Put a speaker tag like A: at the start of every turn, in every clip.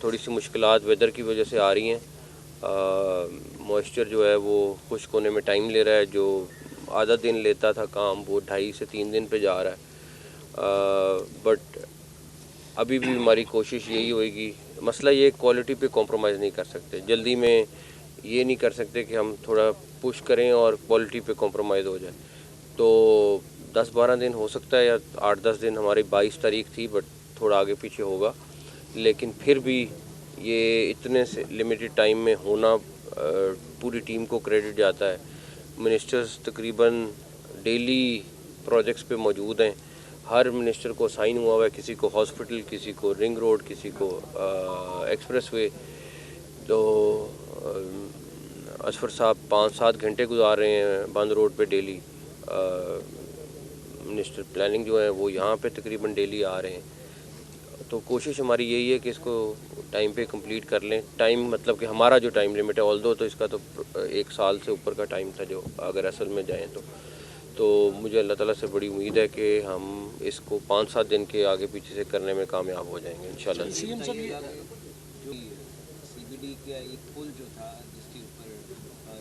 A: थोड़ी सी मुश्किलात वेदर की वजह से आ रही हैं। मॉइस्चर जो है वो खुश्क होने में टाइम ले रहा है, जो आधा दिन लेता था काम वो 2.5 से 3 दिन पे जा रहा है। बट अभी भी हमारी कोशिश यही होएगी, मसला ये क्वालिटी पे कॉम्प्रोमाइज़ नहीं कर सकते, जल्दी में ये नहीं कर सकते कि हम थोड़ा पुश करें और क्वालिटी पे कॉम्प्रोमाइज़ हो जाए। तो 10-12 दिन हो सकता है या 8-10 दिन, हमारी 22 तारीख थी बट थोड़ा आगे पीछे होगा, लेकिन फिर भी ये इतने से लिमिटेड टाइम में होना पूरी टीम को क्रेडिट जाता है। मिनिस्टर्स तकरीबन डेली प्रोजेक्ट्स पे मौजूद हैं, हर मिनिस्टर को साइन हुआ हुआ है, किसी को हॉस्पिटल, किसी को रिंग रोड, किसी को एक्सप्रेसवे। तो असफर साहब 5-7 घंटे गुजार रहे हैं बंद रोड पे डेली। मिनिस्टर प्लानिंग जो है वो यहाँ पे तकरीबन डेली आ रहे हैं। तो कोशिश हमारी यही है कि इसको टाइम पे कंप्लीट कर लें। टाइम मतलब कि हमारा जो टाइम लिमिट है, ऑल्दो तो इसका तो 1 साल से ऊपर का टाइम था जो अगर असल में जाएँ तो मुझे अल्लाह ताला से बड़ी उम्मीद है कि हम इसको 5-7 दिन के आगे पीछे से करने में कामयाब हो जाएंगे इंशाल्लाह।
B: सीएम साहब जो सीबीडी का एक पुल जो था जिसके ऊपर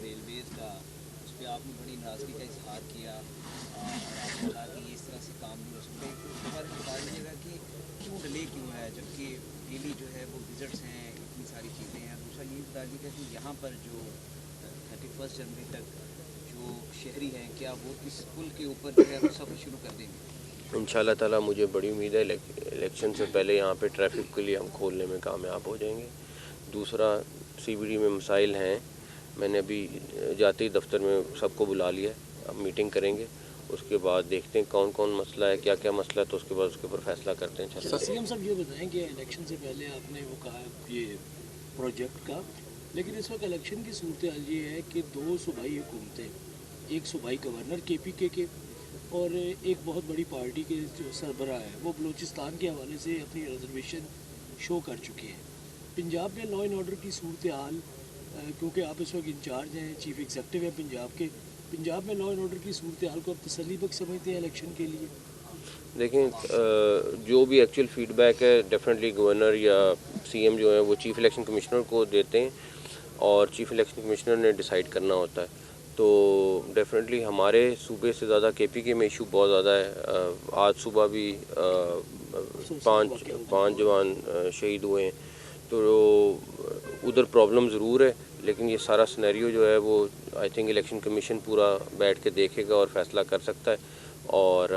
B: रेलवेज का, उस पर आपने बड़ी नाराज़गी का इजहार किया और आपने कहा कि इस तरह से काम नहीं हो सकता। एक बार बता दीजिएगा कि क्यों डिले क्यों है, जबकि डेली जो है वो विजिट्स हैं, इतनी सारी चीज़ें हैं। दूसरा ये बता दीजिएगा कि यहाँ पर जो 31 जनवरी तक जो शहरी हैं, क्या वो इस पुल के ऊपर जो है वो सफ़र शुरू कर देंगे?
A: इंशाल्लाह ताला मुझे बड़ी उम्मीद है इलेक्शन से पहले यहाँ पे ट्रैफिक के लिए हम खोलने में कामयाब हो जाएंगे। दूसरा, सीबीडी में मसाइल हैं, मैंने अभी जाते ही दफ्तर में सबको बुला लिया है, अब मीटिंग करेंगे, उसके बाद देखते हैं कौन कौन मसला है, क्या क्या मसला है, तो उसके बाद उसके ऊपर फैसला करते हैं।
C: सीएम साहब ये बताएं कि इलेक्शन से पहले आपने वो कहा ये प्रोजेक्ट का, लेकिन इस वक्त इलेक्शन की सूरत हाल ये है कि 2 सूबाई हुकूमतें, एक सूबाई गवर्नर KPK के और एक बहुत बड़ी पार्टी के जो सरबराह है वो बलूचिस्तान के हवाले से अपनी रिजर्वेशन शो कर चुकी है। पंजाब में लॉ एंड ऑर्डर की सूरत हाल, क्योंकि आप इस वक्त इंचार्ज हैं, चीफ एग्जीक्यूटिव हैं पंजाब के, पंजाब में लॉ एंड ऑर्डर की सूरत हाल को आप तसल्ली बख्श समझते हैं इलेक्शन के लिए?
A: देखें, जो भी एक्चुअल फीडबैक है डेफिनेटली गवर्नर या CM जो है वो चीफ इलेक्शन कमिश्नर को देते हैं और चीफ इलेक्शन कमिश्नर ने डिसाइड करना होता है। तो डेफिनेटली हमारे सूबे से ज़्यादा KPK में इशू बहुत ज़्यादा है। आज सुबह भी 5 जवान शहीद हुए हैं, तो उधर प्रॉब्लम ज़रूर है, लेकिन ये सारा सिनेरियो जो है वो आई थिंक इलेक्शन कमीशन पूरा बैठ के देखेगा और फैसला कर सकता है। और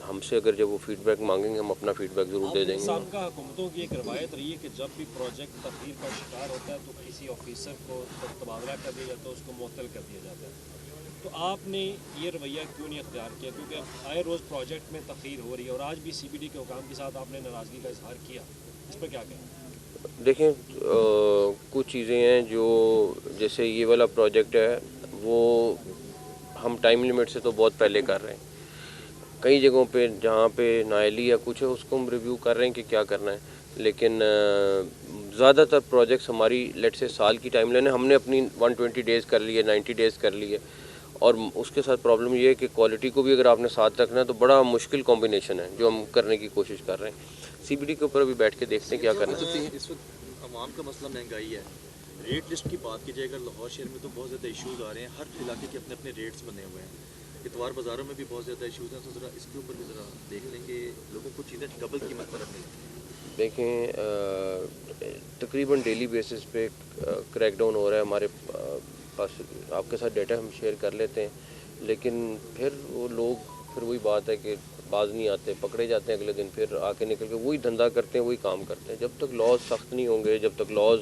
A: हमसे अगर जब वो फीडबैक मांगेंगे हम अपना फीडबैक ज़रूर दे देंगे।
D: साबका हुकूमतों की एक रवायत रही है कि जब भी प्रोजेक्ट तब्दील का शिकार होता है तो किसी ऑफिसर को तबादला कर दिया जाता है, उसको मुअत्तल कर दिया जाता है। तो आपने ये रवैया क्यों नहीं अख्तियार किया, क्योंकि आए रोज़ प्रोजेक्ट में तख़ीर हो रही है और आज भी CBD के हुकाम के साथ आपने नाराज़गी का इजहार किया, इस पर क्या कहें?
A: देखें, कुछ चीज़ें हैं जो जैसे ये वाला प्रोजेक्ट है वो हम टाइम लिमिट से तो बहुत पहले कर रहे हैं। कई जगहों पे जहाँ पे नाअहली या कुछ है उसको हम रिव्यू कर रहे हैं कि क्या करना है, लेकिन ज़्यादातर प्रोजेक्ट्स हमारी लेट से साल की टाइम लाइन है, हमने अपनी 120 डेज़ कर ली है, 90 डेज़ कर ली है। और उसके साथ प्रॉब्लम ये है कि क्वालिटी को भी अगर आपने साथ रखना है तो बड़ा मुश्किल कॉम्बिनेशन है जो हम करने की कोशिश कर रहे हैं। CBD के ऊपर अभी बैठ के देखते हैं क्या करना है।
E: इस वक्त आवाम का मसला महंगाई है, रेट लिस्ट की बात की जाए अगर लाहौर शहर में तो बहुत ज़्यादा इशूज़ आ रहे हैं, हर इलाके के अपने अपने रेट्स बने हुए हैं, इतवार बाज़ारों में भी बहुत ज़्यादा इशूज़ हैं। तो ज़रा इसके ऊपर भी ज़रा देख लें कि लोगों को चीज़ें डबल कीमत पर रखनी।
A: देखें, तकरीबन डेली बेसिस पे क्रैकडाउन हो रहा है हमारे पास, आपके साथ डेटा हम शेयर कर लेते हैं, लेकिन फिर वो लोग फिर वही बात है कि बाज नहीं आते, पकड़े जाते हैं, अगले दिन फिर आके निकल के वही धंधा करते हैं, वही काम करते हैं। जब तक लॉज सख्त नहीं होंगे, जब तक लॉज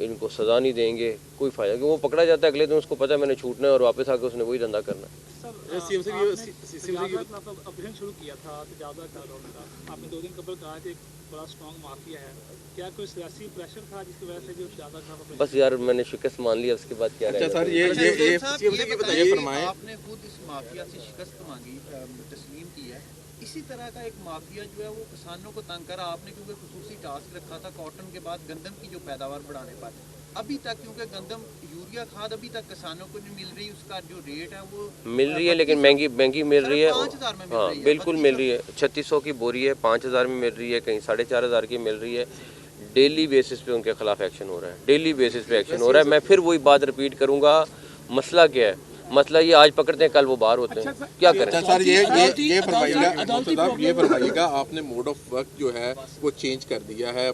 A: इनको सज़ा नहीं देंगे कोई फ़ायदा, क्योंकि वो पकड़ा जाता है अगले दिन, उसको पता है मैंने छूटना है और वापस आके उसने वही धंधा करना है।
F: अभियान शुरू किया था तजावज़ का, आपने 2 दिन कबल कहा कि एक बड़ा स्ट्रॉन्ग माफिया है, क्या कोई सियासी प्रेशर था जिसकी वजह से जो तजावज़?
A: बस यार मैंने शिकस्त मान लिया, उसके बाद क्या रहेगा।
G: सर ये बताइए, फरमाएं,
B: आपने खुद इस माफिया से शिकस्त मांगी, तस्लीम की है, इसी तरह का एक माफिया जो है वो किसानों को तंग करा आपने, क्योंकि खुसूसी टास्क रखा था कॉटन के बाद गंदम की जो पैदावार बढ़ाने पर। अभी तक क्योंकि गंदम यूरिया खाद अभी तक किसानों को नहीं मिल रही, उसका जो रेट है वो
A: मिल रही है लेकिन महंगी मिल रही है।
B: 5,000 में मिल रही है,
A: बिल्कुल मिल रही है। 3600 की बोरी है, 5,000 में मिल रही है, कहीं 4,500 की मिल रही है। डेली बेसिस पे उनके खिलाफ एक्शन हो रहा है, डेली बेसिस पे एक्शन हो रहा है। मैं फिर वही बात रिपीट करूँगा, मसला क्या है? मसला ये आज पकड़ते हैं कल वो बाहर होते हैं, क्या करें?
G: अच्छा सर, ये फरमाइएगा, आपने मोड ऑफ वर्क जो है वो चेंज कर दिया है,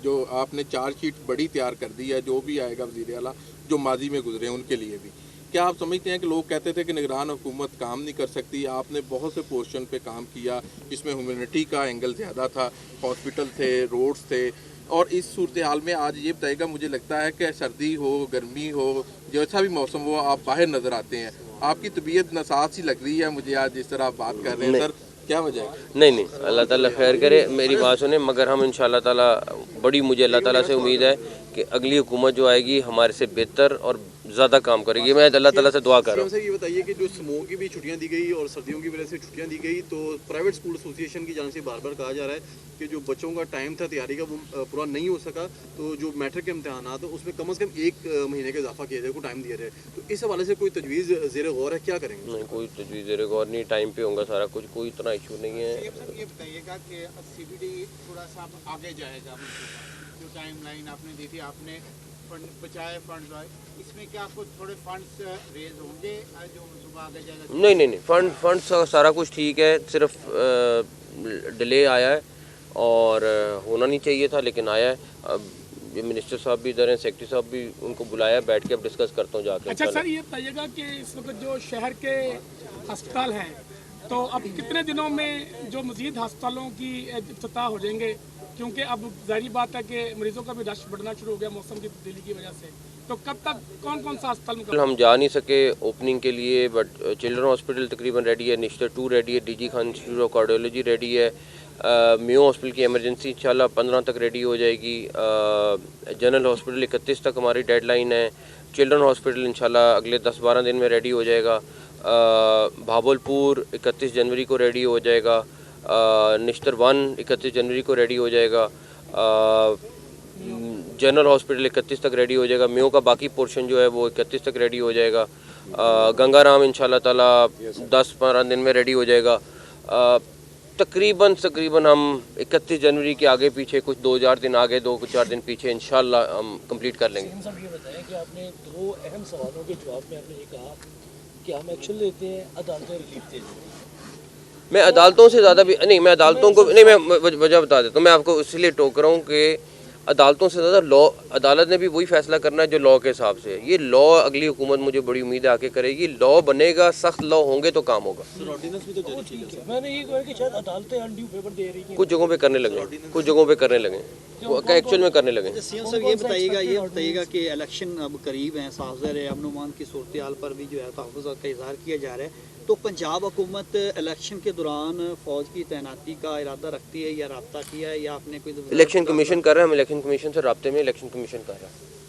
G: जो आपने चार्जशीट बड़ी तैयार कर दी है, जो भी आएगा वज़ीर आला जो माजी में गुजरे हैं उनके लिए भी। क्या आप समझते हैं कि लोग कहते थे कि निगरान हुकूमत काम नहीं कर सकती, आपने बहुत से पोर्शन पे काम किया, इसमें ह्यूमैनिटी का एंगल ज़्यादा था, हॉस्पिटल थे, रोड्स थे, और इस सूरत हाल में आज ये बताइएगा, मुझे लगता है कि सर्दी हो, गर्मी हो, जैसा भी मौसम हो, आप बाहर नज़र आते हैं, आपकी तबीयत नसाज सी लग रही है मुझे आज जिस तरह आप बात कर रहे हैं सर, क्या वजह है?
A: नहीं, अल्लाह ताला खैर करे, मेरी बात सुने, मगर हम इंशाअल्लाह ताला मुझे अल्लाह ताला से उम्मीद है कि अगली हुकूमत जो आएगी हमारे से बेहतर और ज़्यादा काम करेगी। मैं अल्लाह ताला से दुआ कर रहा हूँ।
E: ये बताइए कि जो समूह की भी छुट्टियां दी गई और सर्दियों की वजह से छुट्टियां दी गई, तो प्राइवेट स्कूल एसोसिएशन की जानिब से बार बार कहा जा रहा है कि जो बच्चों का टाइम था तैयारी का वो पूरा नहीं हो सका, तो जो मैट्रिक के इम्तहान तो उसमें कम से कम 1 महीने का इजाफा किया जाए, को टाइम दिया जाए, तो इस हवाले से कोई तजवीज़ ज़ेर गौर है, क्या करेंगे?
A: नहीं, कोई तजवीज़ ज़ेर गौर नहीं, टाइम पे होगा सारा कुछ, कोई इतना इशू नहीं है।
H: सर ये बताइएगा कि CBD थोड़ा सा आगे जाएगा, जो टाइमलाइन आपने दी थी, आपने फंड बचाए, फंड इसमें क्या कुछ थोड़े फंड्स रेज होंगे जो सुबह आगे जाएगा?
A: नहीं, फंड सारा कुछ ठीक है, सिर्फ डिले आया है और होना नहीं चाहिए था लेकिन आया है। अब ये मिनिस्टर साहब भी इधर हैं, सेक्रेटरी साहब भी, उनको बुलाया, बैठ के अब डिस्कस करता हूँ जाके।
F: अच्छा सर, ये बताइएगा कि इस वक्त जो शहर के अस्पताल हैं, तो अब कितने दिनों में जो मज़ीद अस्पतालों की इफ्तिताह हो जाएंगे? क्योंकि अब ज़ाहिर बात है कि मरीजों का भी रश बढ़ना शुरू हो गया मौसम की तब्दीली की वजह से, तो कब तक कौन सा अस्पताल
A: हम जा नहीं सके ओपनिंग के लिए, बट चिल्ड्रन हॉस्पिटल तकरीबन रेडी है, निश्तर 2 रेडी है, DG Khan institute of cardiology ready है, मियो हॉस्पिटल की एमरजेंसी इंशाल्लाह 15 तक रेडी हो जाएगी, जनरल हॉस्पिटल 31 तक हमारी डेडलाइन है, चिल्ड्रन हॉस्पिटल इंशाल्लाह अगले 10-12 दिन में रेडी हो जाएगा, भावलपुर 31 जनवरी को रेडी हो जाएगा, निश्तर 1 31 जनवरी को रेडी हो जाएगा, जनरल हॉस्पिटल 31 तक रेडी हो जाएगा, मियो का बाकी पोर्शन जो है वो 31 तक रेडी हो जाएगा, गंगाराम इंशाल्लाह ताला 10-12 दिन में रेडी हो जाएगा। तकरीबन हम 31 जनवरी के आगे पीछे कुछ 2-4 दिन आगे, 2-4 दिन पीछे इंशाल्लाह हम कंप्लीट कर लेंगे।
C: साहब ये बताएं कि आपने 2 अहम सवालों के जवाब में आपने ये कहा कि हम एक्शन लेते हैं, अदालतें रिलीफ देती हैं।
A: मैं अदालतों से ज़्यादा भी नहीं, मैं अदालतों को नहीं, मैं वजह बता देता हूँ, मैं आपको इसलिए टोक रहा हूँ कि अदालतों से ज़्यादा लॉ, अदालत ने भी वही फैसला करना है जो लॉ के हिसाब से। ये लॉ अगली हुकूमत मुझे बड़ी उम्मीद है आके करेगी, लॉ बनेगा, सख्त लॉ होंगे तो काम होगा।
C: मैंने ये कहा कि शायद अदालतें अनड्यू फेवर दे रही हैं,
A: कुछ जगहों पे करने लगे, एक्चुअल में करने लगे।
B: सीएम साहब ये बताइएगा कि इलेक्शन अब करीब हैं, साफ ज़ाहिर है अमन अमान की सूरत हाल पर भी जो है तहफ़्फ़ुज़ का इज़हार किया जा रहा है, तो पंजाब हुकूमत इलेक्शन के दौरान फ़ौज की तैनाती का इरादा रखती है या रब्ता किया है, या आपने कोई
A: इलेक्शन कमीशन कर रहा है, हम इलेक्शन कमीशन से रब्ते में, इलेक्शन कमीशन कर रहा है।